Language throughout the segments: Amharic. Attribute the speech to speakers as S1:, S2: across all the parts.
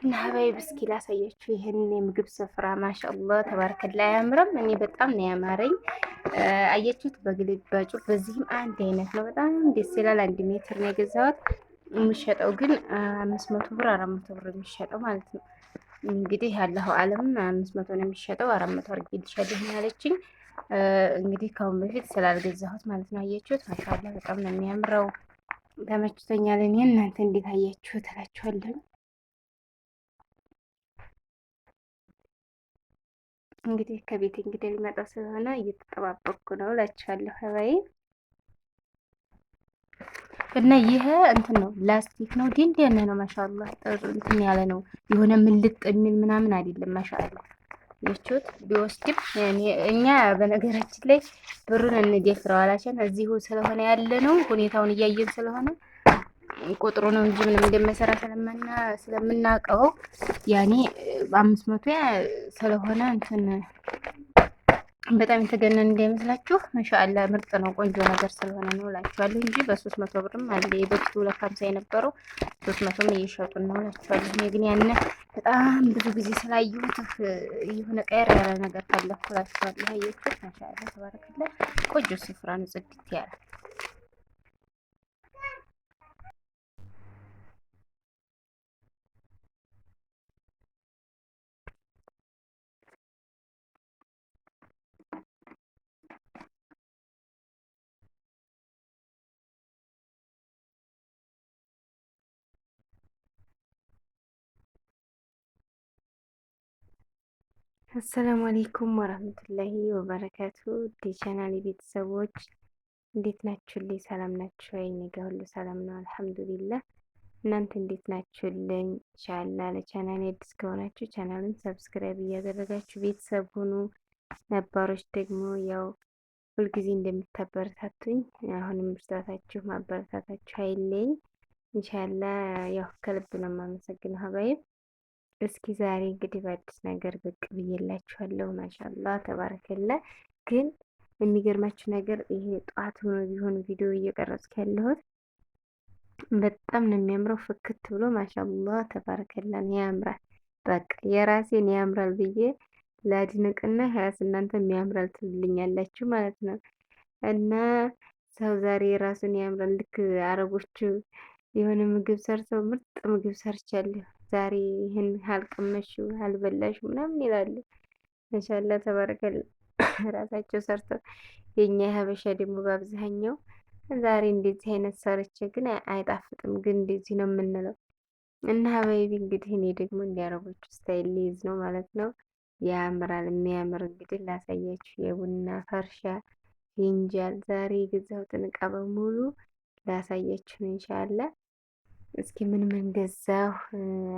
S1: እና ሀባይብ እስኪ ላሳያችሁ ይህን የምግብ ስፍራ ማሻአላህ ተባረከላ አያምርም? እኔ በጣም ነው ያማረኝ። አያችሁት? በግልባጩ በዚህም አንድ አይነት ነው። በጣም ደስ ይላል። 1 ሜትር ነው የገዛሁት። የሚሸጠው ግን 500 ብር 400 ብር የሚሸጠው ማለት ነው። እንግዲህ ያለሁ አለም 500 ነው የሚሸጠው። 400 አድርጌልሻለሁ ያለችኝ እንግዲህ ከአሁን በፊት ስላልገዛሁት ማለት ነው። አያችሁት? ማሻአላህ በጣም ነው የሚያምረው። ተመችቶኛል። እኔ እናንተ እንዴት አያችሁት እላችኋለሁ። እንግዲህ ከቤት እንግዲህ ሊመጣ ስለሆነ እየተጠባበቅኩ ነው እላችኋለሁ። ሀባይ እና ይሄ እንትን ነው ላስቲክ ነው ዲንዲያን ነው። ማሻአላህ ጥሩ እንትን ያለ ነው። የሆነ ምልጥ የሚል ምናምን አይደለም። ማሻአላህ የቹት ቢወስድም እኛ በነገራችን ላይ ብሩን እንደፍረዋላችን እዚሁ ስለሆነ ያለ ነው። ሁኔታውን እያየን ስለሆነ ቁጥሩ ነው እንጂ ምንም እንደማይሰራ ስለምናውቀው ያኔ 500 ስለሆነ እንትን በጣም የተገነነ እንዳይመስላችሁ። ማሻአላ ምርጥ ነው፣ ቆንጆ ነገር ስለሆነ ነው እላችኋለሁ እንጂ በ300 ብርም አለ። በፊቱ 250 የነበረው 300ም እየሸጡን ነው እላችኋለሁ። እኔ ግን ያን በጣም ብዙ ጊዜ ስላየሁት የሆነ ቀየር ያለ ነገር ካለኩ እላችኋለሁ። አያችሁት? ማሻአላ ተባረከላ ቆንጆ ስፍራ ነው፣ ጽድት ያለ አሰላሙ አሌይኩም ወረህመቱላሂ ወበረካቱ። ቻናሌ ቤተሰቦች እንዴት ናችሁልኝ? ሰላም ናችሁ? እኔ ጋ ሁሉ ሰላም ነው አልሐምዱሊላህ። እናንተ እንዴት ናችሁልኝ? ኢንሻአላህ ለቻናሌ አዲስ ከሆናችሁ ቻናሉን ሰብስክራይብ እያደረጋችሁ ቤተሰብ ሁኑ። ነባሮች ደግሞ ያው ሁልጊዜ እንደምታበረታቱኝ አሁንም ብርታታችሁ ማበረታታችሁ አይለኝ። ኢንሻአላህ ያው ከልብ ነው የማመሰግነው ሀባይብ። እስኪ ዛሬ እንግዲህ በአዲስ ነገር ብቅ ብዬላችኋለሁ። ማሻአላህ ተባረከላ። ግን የሚገርማችሁ ነገር ይሄ ጠዋት ሆኖ ቢሆን ቪዲዮ እየቀረጽኩ ያለሁት በጣም ነው የሚያምረው፣ ፍክት ብሎ ማሻአላህ ተባረከላ ያምራል። በቃ የራሴን ያምራል ብዬ ላድንቅና ያስ እናንተም ያምራል ትልኛላችሁ ማለት ነው። እና ሰው ዛሬ የራሱን ያምራል። ልክ አረቦቹ የሆነ ምግብ ሰርተው ምርጥ ምግብ ሰርቻለሁ ዛሬ ይህን አልቀመሽው አልበላሽው ምናምን ይላሉ። ማሻአላ ተባረከል ራሳቸው ሰርተው። የኛ የሀበሻ ደግሞ በአብዛኛው ዛሬ እንደዚህ አይነት ሰርቼ ግን አይጣፍጥም፣ ግን እንደዚህ ነው የምንለው። እና ሀበይቢ እንግዲህ እኔ ደግሞ እንዲያረቦች ስታይል ሊይዝ ነው ማለት ነው። ያምራል። የሚያምር እንግዲህ ላሳያችሁ የቡና ፈርሻ ፊንጃል ዛሬ የገዛሁትን እቃ በሙሉ ላሳያችሁ ነው ኢንሻአላህ። እስኪ ምን ምን ገዛሁ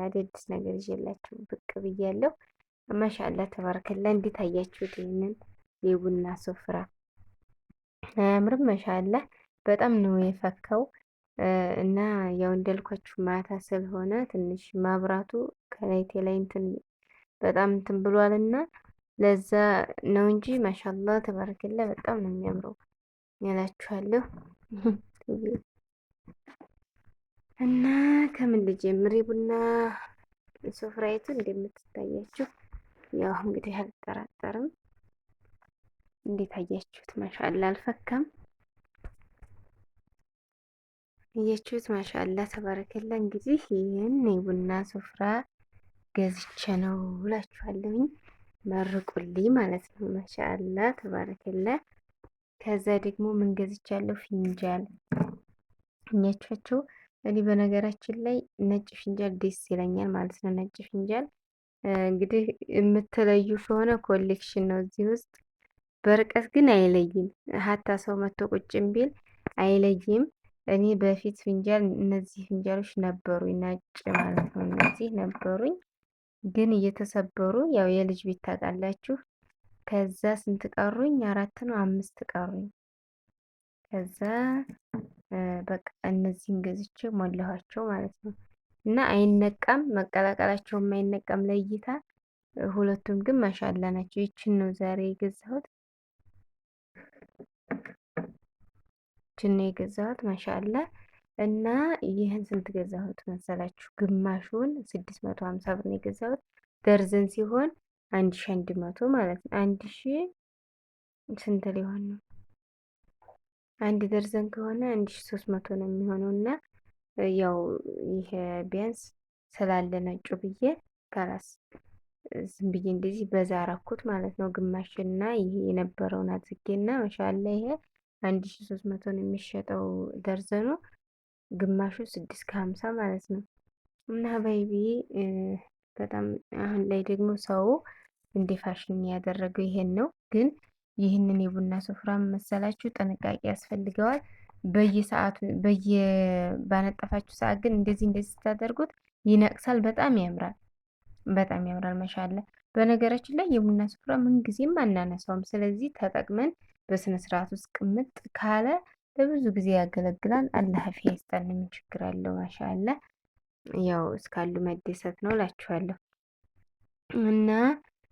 S1: አዳዲስ ነገር ይዤላችሁ ብቅ ብያለሁ። ማሻአላ ተባረከላ። እንዴት አያችሁት? ይሄንን የቡና ስፍራ አያምርም? ማሻአላ በጣም ነው የፈካው። እና ያው እንዳልኳችሁ ማታ ስለሆነ ትንሽ ማብራቱ ከላይቴ ላይ እንትን በጣም እንትን ብሏልና ለዛ ነው እንጂ ማሻአላ ተባረከላ በጣም ነው የሚያምረው ያላችኋለሁ። እና ከምን ልጀምር? ቡና ሶፍራይቱ እንደምትታያችሁ ያው እንግዲህ አልጠራጠርም። እንዴት አያችሁት? ማሻአላ አልፈካም። አያችሁት? ማሻአላ ተባረከላ። እንግዲህ ይህን የቡና ሶፍራ ገዝቼ ነው ብላችኋለሁኝ። መርቁልኝ ማለት ነው። ማሻአላ ተባረከላ። ከዛ ደግሞ ምን ገዝቻለሁ? ፊንጃል እኛቻቸው። እኔ በነገራችን ላይ ነጭ ፊንጃል ደስ ይለኛል ማለት ነው። ነጭ ፊንጃል እንግዲህ የምትለዩ ከሆነ ኮሌክሽን ነው እዚህ ውስጥ። በርቀት ግን አይለይም። ሀታ ሰው መጥቶ ቁጭም ቢል አይለይም። እኔ በፊት ፊንጃል እነዚህ ፊንጃሎች ነበሩኝ ነጭ ማለት ነው። እነዚህ ነበሩኝ ግን እየተሰበሩ ያው የልጅ ቤት ታውቃላችሁ። ከዛ ስንት ቀሩኝ? 4 ነው 5 ቀሩኝ። ከዛ በቃ እነዚህን ገዝቼ ሞላኋቸው ማለት ነው። እና አይነቃም፣ መቀላቀላቸውም አይነቃም ለእይታ። ሁለቱም ግን ማሻአላ ናቸው። ይችን ነው ዛሬ የገዛሁት። ይችን ነው የገዛሁት ማሻአላ እና ይህን ስንት ገዛሁት መሰላችሁ? ግማሹን 650 ብር ነው የገዛሁት። ደርዘን ሲሆን 1100 ማለት ነው። 1000 ስንት ሊሆን ነው? አንድ ደርዘን ከሆነ 1300 ነው የሚሆነው። እና ያው ይሄ ቢያንስ ስላለ ነጩ ብዬ ከራስ ዝም ብዬ እንደዚህ በዛ አረኩት ማለት ነው። ግማሽና ይሄ የነበረውን አድርጌና ማሻአላ ይሄ 1300 ነው የሚሸጠው ደርዘኑ፣ ግማሹ 650 ማለት ነው። እና ባይቢ በጣም አሁን ላይ ደግሞ ሰው እንደ ፋሽን ያደረገው ይሄን ነው። ግን ይህንን የቡና ስፍራ መሰላችሁ ጥንቃቄ ያስፈልገዋል። በየሰዓቱ ባነጠፋችሁ ሰዓት ግን እንደዚህ ስታደርጉት ይነቅሳል። በጣም ያምራል። በጣም ያምራል። ማሻአላ። በነገራችን ላይ የቡና ስፍራ ምን ጊዜም አናነሳውም። ስለዚህ ተጠቅመን በስነ ስርዓት ውስጥ ቅምጥ ካለ ለብዙ ጊዜ ያገለግላል። አላህ አፊያ ይስጠን። ምን ችግር አለው? ማሻአላ። ያው እስካሉ መደሰት ነው እላችኋለሁ። እና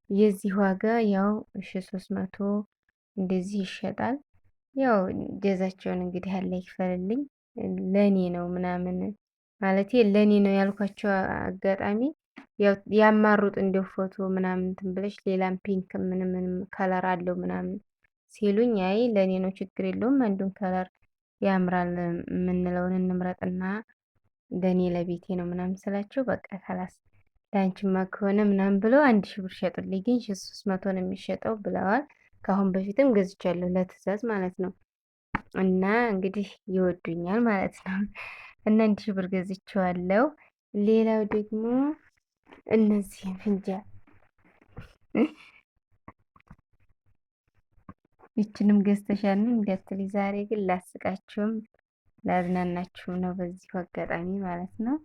S1: የዚህ ዋጋ ያው 1300 እንደዚህ ይሸጣል። ያው ጀዛቸውን እንግዲህ አለ ይክፈልልኝ። ለኔ ነው ምናምን ማለቴ ለኔ ነው ያልኳቸው አጋጣሚ ያው ያማሩጥ እንደው ፎቶ ምናምን እንትን ብለሽ ሌላም ፒንክ ምንም ከለር አለው ምናምን ሲሉኝ አይ ለኔ ነው ችግር የለውም አንዱን ከለር ያምራል የምንለውን እንምረጥና ለኔ ለቤቴ ነው ምናምን ስላቸው በቃ ካላስ ለአንቺማ ከሆነ ምናምን ብለው 1000 ብር ሸጡልኝ። ግን 1300 ነው የሚሸጠው ብለዋል። ከአሁን በፊትም ገዝቻለሁ ለትዕዛዝ ማለት ነው። እና እንግዲህ ይወዱኛል ማለት ነው። እና 1000 ብር ገዝቼዋለሁ። ሌላው ደግሞ እነዚህን ፍንጃል ይችንም ገዝተሻል እንዳትልኝ፣ ዛሬ ግን ላስቃችሁም ላዝናናችሁም ነው በዚሁ አጋጣሚ ማለት ነው።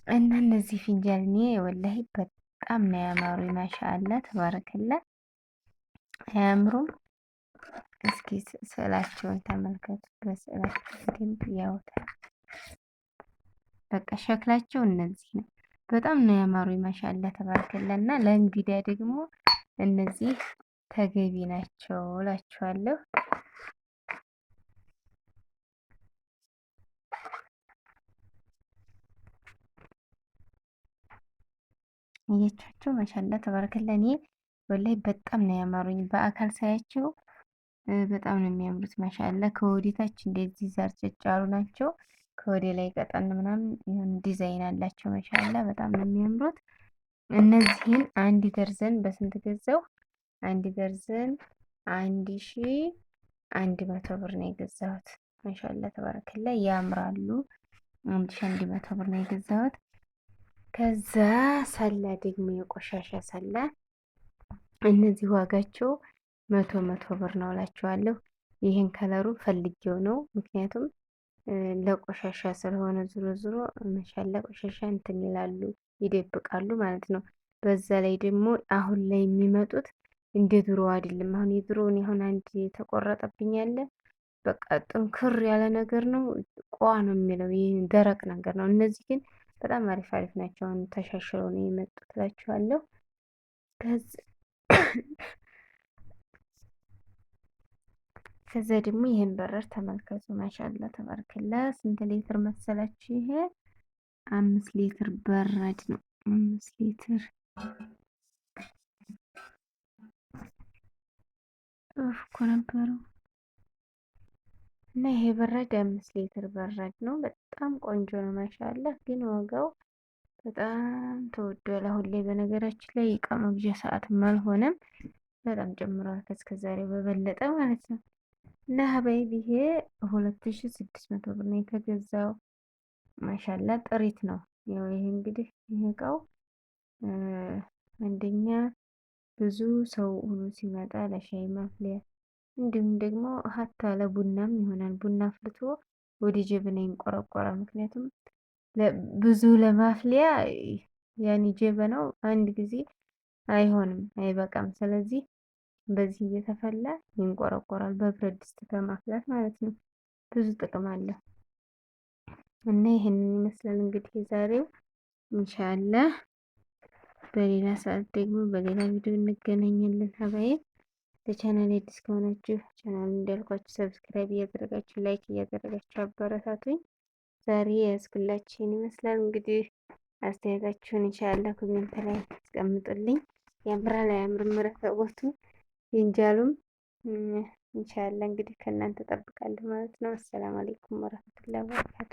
S1: እና እነዚህ ፊንጃል እኔ ወላሂ በጣም ነው ያማሩ። ማሻአላ ተባረከላ። አያምሩም? እስኪ ስዕላቸውን ተመልከቱ። በስዕላቸው ደንብ ያውታል። በቃ ሸክላቸው እነዚህ ነው። በጣም ነው ያማሩ። ማሻአላ ተባረከላ። እና ለእንግዳ ደግሞ እነዚህ ተገቢ ናቸው እላችኋለሁ። እየቻቸው ማሻአላ ተባረከላ። እኔ ወላይ በጣም ነው ያማሩኝ። በአካል ሳያቸው በጣም ነው የሚያምሩት። ማሻአላ ከወዲታች እንደዚህ ዘርጭጭ ያሉ ናቸው። ከወዲ ላይ ቀጠን ምናምን ይሁን ዲዛይን አላቸው። ማሻአላ በጣም ነው የሚያምሩት። እነዚህን አንድ ደርዘን በስንት ገዛው? አንድ ደርዘን 1100 ብር ነው የገዛሁት። ማሻአላ ተባረከላ ያምራሉ። 1100 ብር ነው የገዛሁት። ከዛ ሰላ ደግሞ የቆሻሻ ሰላ እነዚህ ዋጋቸው 100 ብር ነው እላችኋለሁ። ይህን ከለሩ ፈልጌው ነው፣ ምክንያቱም ለቆሻሻ ስለሆነ ዞሮ ዞሮ ማሻአላ ቆሻሻ እንትን ይላሉ ይደብቃሉ ማለት ነው። በዛ ላይ ደግሞ አሁን ላይ የሚመጡት እንደ ድሮ አይደለም። አሁን የድሮውን አሁን አንድ የተቆረጠብኝ አለ በቃ ጥንክር ያለ ነገር ነው፣ ቋ ነው የሚለው። ይህ ደረቅ ነገር ነው። እነዚህ ግን በጣም አሪፍ አሪፍ ናቸው። አሁን ተሻሽለው ነው የመጡት እላችኋለሁ። ከዛ ደግሞ ይሄን በረር ተመልከቱ። ማሻአላ ተባረከላ። ስንት ሊትር መሰላችሁ? ይሄ 5 ሊትር በራድ ነው። 5 ሊትር እኮ ነበረው። እና ይሄ በራድ 5 ሊትር በራድ ነው። በጣም ቆንጆ ነው። ማሻአላ ግን ዋጋው በጣም ተወዷል አሁን ላይ። በነገራችን ላይ እቃ መግዣ ሰዓትም አልሆነም፣ በጣም ጨምሯል ከእስከዛሬው በበለጠ ማለት ነው። እና ሀባይብ ይሄ 2600 ብር ነው የተገዛው። ማሻአላ ጥሪት ነው። ያው ይሄ እንግዲህ ይሄ እቃው አንደኛ ብዙ ሰው ሆኖ ሲመጣ ለሻይ ማፍሊያ እንዲሁም ደግሞ ሀታ ለቡናም ይሆናል። ቡና አፍልቶ ወደ ጀበና ይንቆረቆራል። ምክንያቱም ብዙ ለማፍሊያ ያኔ ጀበናው አንድ ጊዜ አይሆንም፣ አይበቃም። ስለዚህ በዚህ እየተፈላ ይንቆረቆራል፣ በብረት ድስት ከማፍላት ማለት ነው። ብዙ ጥቅም አለው። እና ይሄንን ይመስላል እንግዲህ የዛሬው። ኢንሻአላህ በሌላ ሰዓት ደግሞ በሌላ ቪዲዮ እንገናኛለን ሀባዬ። ለቻናል አዲስ ከሆናችሁ ቻናል እንዳልኳችሁ ሰብስክራይብ እያደረጋችሁ ላይክ እያደረጋችሁ አበረታቱኝ። ዛሬ ያዝኩላችሁን ይመስላል። እንግዲህ አስተያየታችሁን ኢንሻአላህ ኮሜንት ላይ አስቀምጡልኝ። ያምራል አያምርም? ረከቦቱ ይንጃሉም ኢንሻአላህ እንግዲህ ከእናንተ እጠብቃለሁ ማለት ነው። አሰላሙ አለይኩም ወራህመቱላሂ ወበረካቱ።